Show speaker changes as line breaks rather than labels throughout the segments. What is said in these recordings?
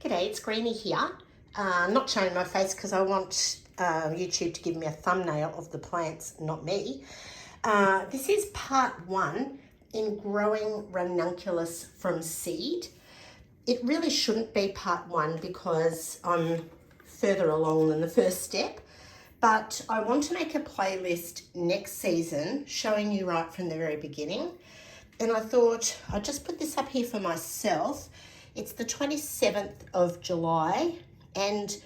G'day, it's Greenie here. Not showing my face because I want YouTube to give me a thumbnail of the plants, not me. This is part 1 in growing ranunculus from seed. It really shouldn't be part 1 because I'm further along than the first step, but I want to make a playlist next season showing you right from the very beginning. And I thought I'd just put this up here for myself. It's the 27th of July, and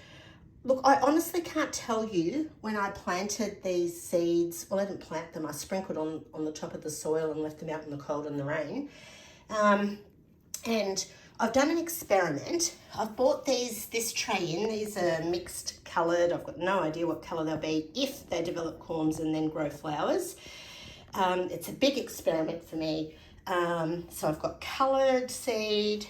look, I honestly can't tell you when I planted these seeds. Well, I didn't plant them. I sprinkled on the top of the soil and left them out in the cold and the rain. And I've done an experiment. I've bought this tray in. These are mixed coloured. I've got no idea what colour they'll be if they develop corms and then grow flowers. It's a big experiment for me. So I've got coloured seed,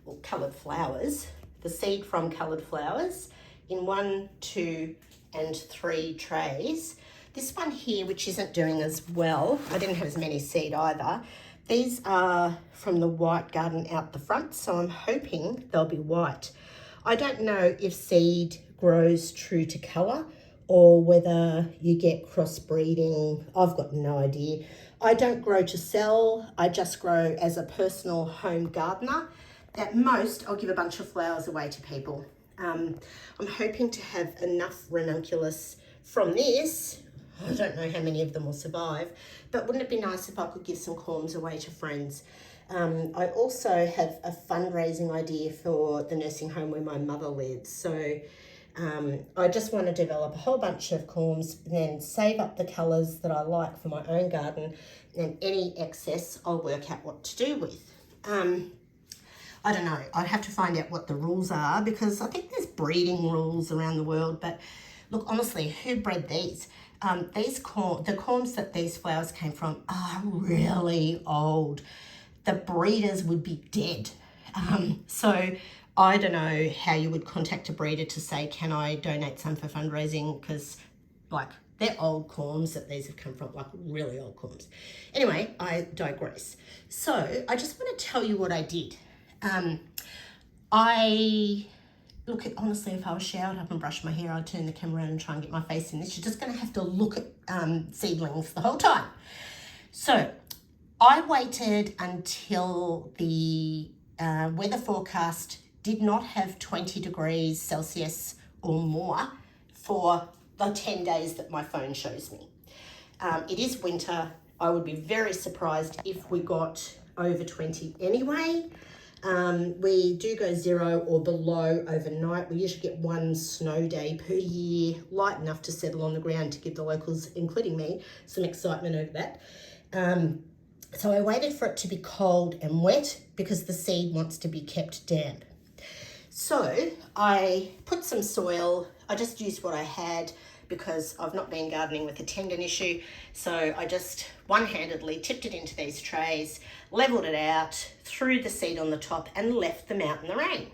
or coloured flowers, the seed from coloured flowers in 1, 2, and 3 trays. This one here, which isn't doing as well, I didn't have as many seed either. These are from the white garden out the front, so I'm hoping they'll be white. I don't know if seed grows true to colour or whether you get crossbreeding. I've got no idea. I don't grow to sell. I just grow as a personal home gardener. At most, I'll give a bunch of flowers away to people. I'm hoping to have enough ranunculus from this. I don't know how many of them will survive, but wouldn't it be nice if I could give some corms away to friends? I also have a fundraising idea for the nursing home where my mother lives. So I just want to develop a whole bunch of corms and then save up the colours that I like for my own garden, and any excess I'll work out what to do with. I don't know, I'd have to find out what the rules are because I think there's breeding rules around the world, but look, honestly, who bred these? The corms that these flowers came from are really old. The breeders would be dead. So I don't know how you would contact a breeder to say, can I donate some for fundraising? Because like they're old corms that these have come from, like really old corms. Anyway, I digress. So I just want to tell you what I did. Honestly, if I was showered up and brushed my hair, I'd turn the camera around and try and get my face in this. You're just going to have to look at seedlings the whole time. So I waited until the weather forecast did not have 20 degrees Celsius or more for the 10 days that my phone shows me. It is winter. I would be very surprised if we got over 20 anyway. We do go 0 or below overnight. We usually get 1 snow day per year, light enough to settle on the ground to give the locals, including me, some excitement over that. So I waited for it to be cold and wet because the seed wants to be kept damp. So I put some soil. I just used what I had because I've not been gardening with a tendon issue. So I just one-handedly tipped it into these trays, leveled it out, threw the seed on the top and left them out in the rain.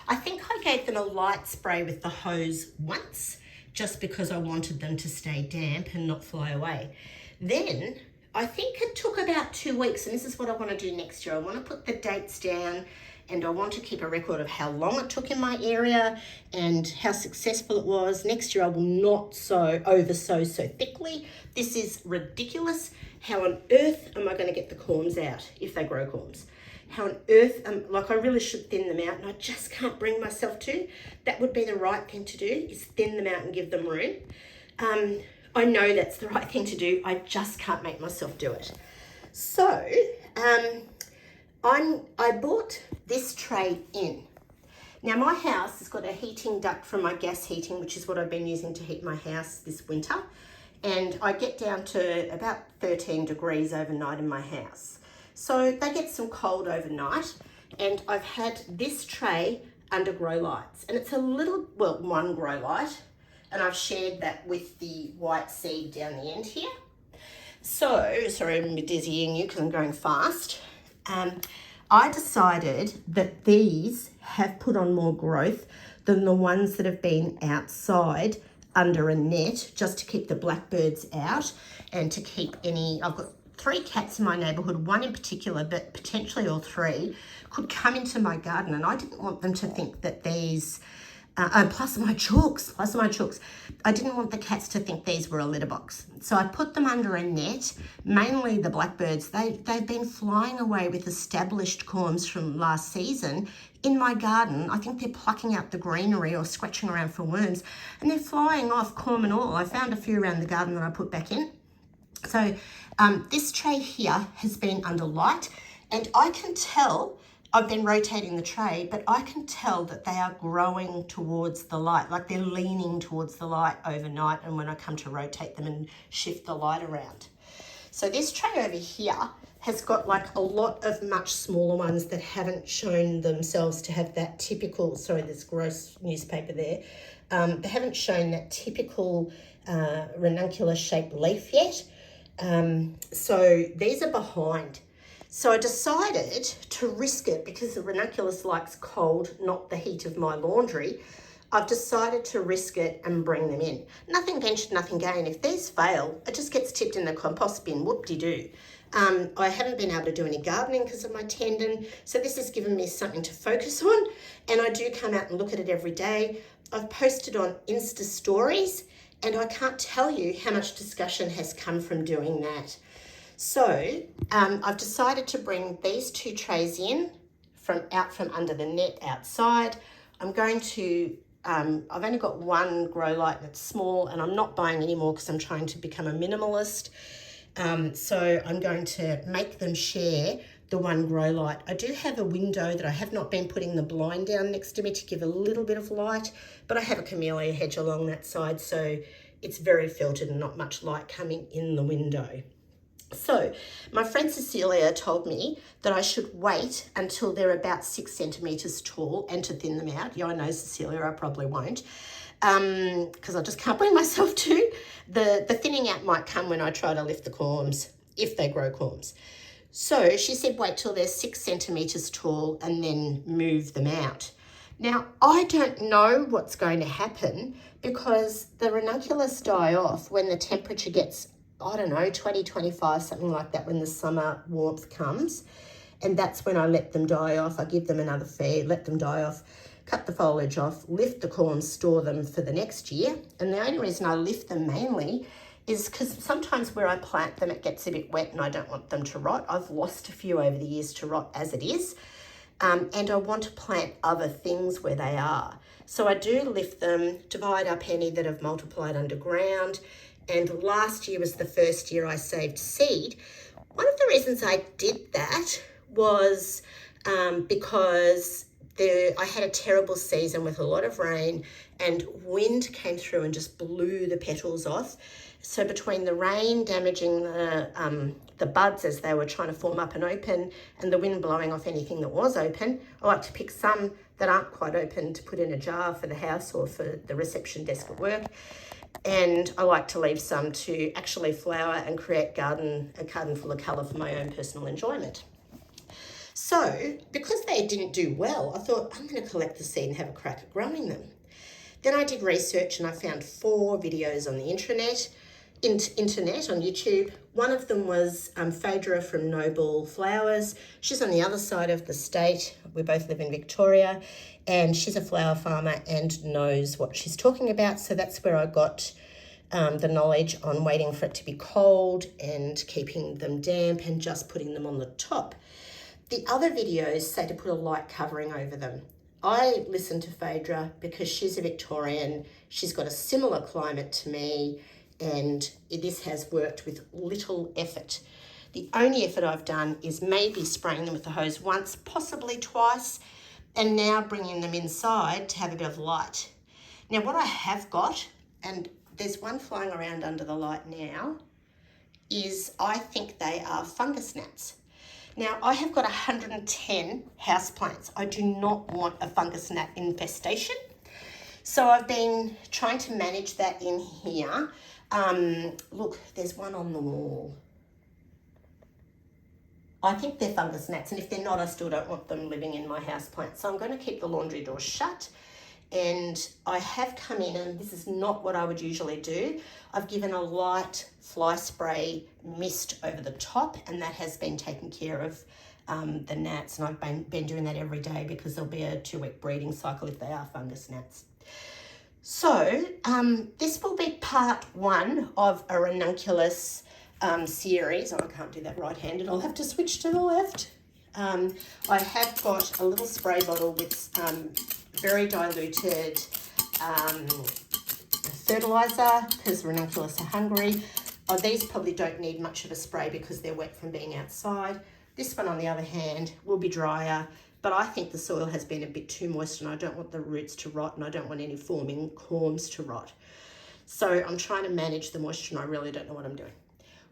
I think I gave them a light spray with the hose once, just because I wanted them to stay damp and not fly away. Then I think it took about 2 weeks, and this is what I want to do next year. I want to put the dates down, and I want to keep a record of how long it took in my area and how successful it was. Next year I will not oversow so thickly. This is ridiculous. How on earth am I going to get the corms out if they grow corms? How on earth, I really should thin them out, and I just can't bring myself to. That would be the right thing to do, is thin them out and give them room. I know that's the right thing to do. I just can't make myself do it. So I bought this tray in. Now my house has got a heating duct from my gas heating, which is what I've been using to heat my house this winter. And I get down to about 13 degrees overnight in my house. So they get some cold overnight, and I've had this tray under grow lights, and it's a little, well, one grow light, and I've shared that with the white seed down the end here. So, sorry, I'm dizzying you because I'm going fast. I decided that these have put on more growth than the ones that have been outside under a net, just to keep the blackbirds out and to keep any, I've got 3 cats in my neighbourhood, one in particular, but potentially all 3, could come into my garden, and I didn't want them to think that these, plus my chooks. I didn't want the cats to think these were a litter box. So I put them under a net, mainly the blackbirds. They've been flying away with established corms from last season in my garden. I think they're plucking out the greenery or scratching around for worms, and they're flying off, corm and all. I found a few around the garden that I put back in. So this tray here has been under light, and I can tell, I've been rotating the tray, but I can tell that they are growing towards the light, like they're leaning towards the light overnight, and when I come to rotate them and shift the light around. So this tray over here has got like a lot of much smaller ones that haven't shown themselves to have that typical, sorry, there's gross newspaper there. They haven't shown that typical ranunculus shaped leaf yet. So these are behind. So I decided to risk it because the ranunculus likes cold, not the heat of my laundry. I've decided to risk it and bring them in. Nothing ventured, nothing gained. If these fail, it just gets tipped in the compost bin, whoop-de-doo. I haven't been able to do any gardening because of my tendon, so this has given me something to focus on, and I do come out and look at it every day. I've posted on Insta stories, and I can't tell you how much discussion has come from doing that. So I've decided to bring these 2 trays in out from under the net outside. I'm going to, I've only got 1 grow light and it's small, and I'm not buying any more because I'm trying to become a minimalist. So I'm going to make them share the 1 grow light. I do have a window that I have not been putting the blind down next to me to give a little bit of light, but I have a camellia hedge along that side, so it's very filtered and not much light coming in the window. So my friend Cecilia told me that I should wait until they're about 6 centimetres tall and to thin them out. Yeah, I know, Cecilia, I probably won't, because I just can't bring myself to. The thinning out might come when I try to lift the corms, if they grow corms. So she said wait till they're 6 centimetres tall and then move them out. Now, I don't know what's going to happen because the ranunculus die off when the temperature gets, I don't know, 20, 25, something like that, when the summer warmth comes. And that's when I let them die off. I give them another feed, let them die off, cut the foliage off, lift the corms, store them for the next year. And the only reason I lift them mainly is because sometimes where I plant them, it gets a bit wet and I don't want them to rot. I've lost a few over the years to rot as it is. And I want to plant other things where they are. So I do lift them, divide up any that have multiplied underground. And last year was the first year I saved seed. One of the reasons I did that was because I had a terrible season with a lot of rain, and wind came through and just blew the petals off. So between the rain damaging the buds as they were trying to form up and open, and the wind blowing off anything that was open, I like to pick some that aren't quite open to put in a jar for the house or for the reception desk at work. And I like to leave some to actually flower and create a garden full of colour for my own personal enjoyment. So because they didn't do well, I thought I'm going to collect the seed and have a crack at growing them. Then I did research and I found 4 videos on the internet on YouTube. One of them was Phaedra from Noble Flowers. She's on the other side of the state. We both live in Victoria, and she's a flower farmer and knows what she's talking about. So that's where I got the knowledge on waiting for it to be cold and keeping them damp and just putting them on the top. The other videos say to put a light covering over them. I listen to Phaedra because she's a Victorian. She's got a similar climate to me, and this has worked with little effort. The only effort I've done is maybe spraying them with the hose once, possibly twice, and now bringing them inside to have a bit of light. Now what I have got, and there's one flying around under the light now, is I think they are fungus gnats. Now I have got 110 houseplants. I do not want a fungus gnat infestation. So I've been trying to manage that in here. Look, there's one on the wall. I think they're fungus gnats, and if they're not, I still don't want them living in my houseplant. So I'm going to keep the laundry door shut and I have come in, and this is not what I would usually do. I've given a light fly spray mist over the top, and that has been taking care of the gnats, and I've been doing that every day because there'll be a 2-week breeding cycle if they are fungus gnats. So this will be part 1 of a ranunculus series. Oh, I can't do that right-handed. I'll have to switch to the left. I have got a little spray bottle with very diluted fertilizer because ranunculus are hungry. Oh, these probably don't need much of a spray because they're wet from being outside. This one, on the other hand, will be drier, but I think the soil has been a bit too moist and I don't want the roots to rot and I don't want any forming corms to rot. So I'm trying to manage the moisture and I really don't know what I'm doing.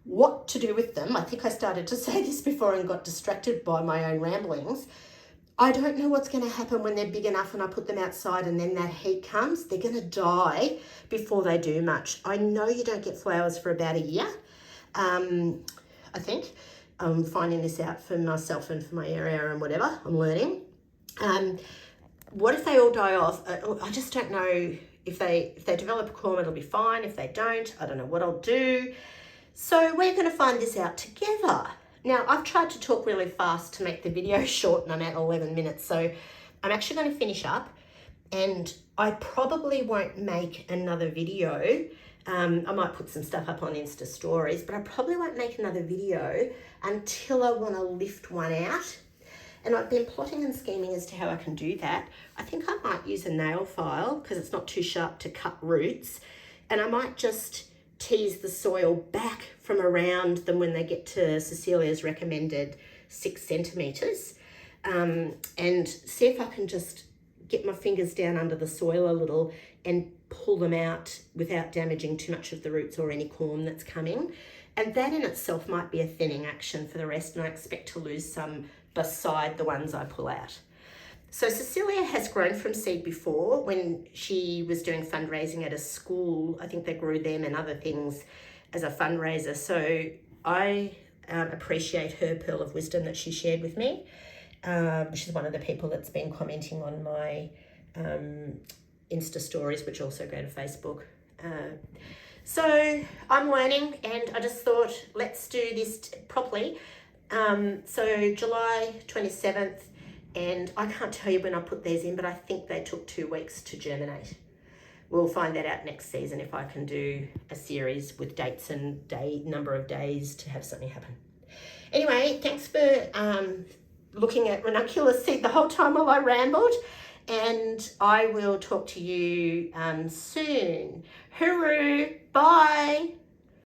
What to do with them, I think I started to say this before and got distracted by my own ramblings. I don't know what's going to happen when they're big enough and I put them outside and then that heat comes. They're going to die before they do much. I know you don't get flowers for about a year, I think. I'm finding this out for myself and for my area and whatever. I'm learning. What if they all die off? I just don't know. If they develop a corm, it'll be fine. If they don't, I don't know what I'll do. So we're going to find this out together. Now, I've tried to talk really fast to make the video short and I'm at 11 minutes. So I'm actually going to finish up and I probably won't make another video. I might put some stuff up on Insta stories, but I probably won't make another video until I want to lift one out. And I've been plotting and scheming as to how I can do that. I think I might use a nail file because it's not too sharp to cut roots. And I might just tease the soil back from around them when they get to Cecilia's recommended 6 centimetres, and see if I can just get my fingers down under the soil a little and pull them out without damaging too much of the roots or any corm that's coming. And that in itself might be a thinning action for the rest, and I expect to lose some beside the ones I pull out. So Cecilia has grown from seed before when she was doing fundraising at a school. I think they grew them and other things as a fundraiser. So I appreciate her pearl of wisdom that she shared with me. She's one of the people that's been commenting on my Insta stories, which also go to Facebook. So I'm learning and I just thought, let's do this properly. So July 27th, and I can't tell you when I put these in, but I think they took 2 weeks to germinate. We'll find that out next season if I can do a series with dates and number of days to have something happen. Anyway, thanks for looking at ranunculus seed the whole time while I rambled, and I will talk to you soon. Hooroo, bye.